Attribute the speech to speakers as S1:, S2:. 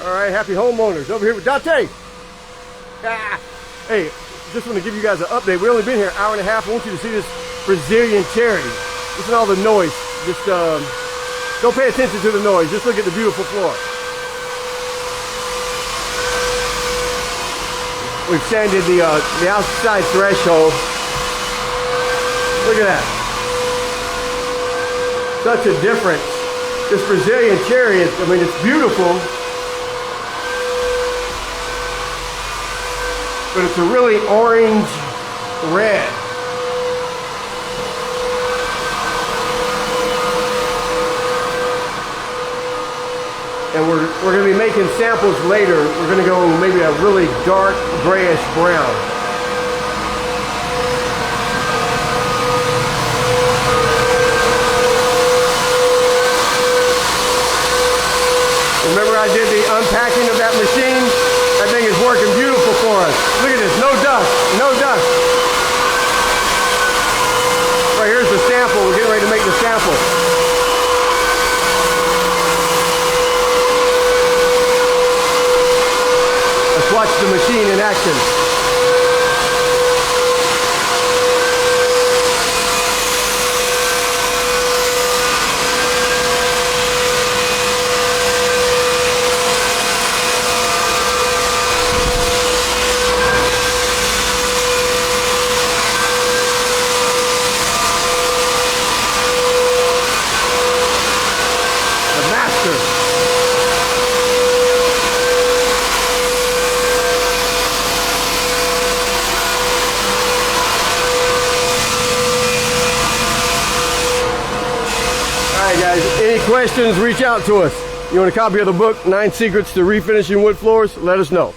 S1: All right, happy homeowners. Over here with Dante. Ah. Hey, just want to give you guys an update. We've only been here an hour and a half. I want you to see this Brazilian cherry. Listen to all the noise. Just don't pay attention to the noise. Just look at the beautiful floor. We've sanded the outside threshold. Look at that. Such a difference. This Brazilian cherry is, I mean, it's beautiful. But it's a really orange red. And we're going to be making samples later. We're going to go maybe a really dark grayish brown. Remember I did the unpacking of that machine? That thing is working beautiful for us. Look at this, no dust, no dust. Right, here's the sample. We're getting ready to make the sample. Let's watch the machine in action. The master. Alright guys, any questions, reach out to us. You want a copy of the book, 9 Secrets to Refinishing Wood Floors? Let us know.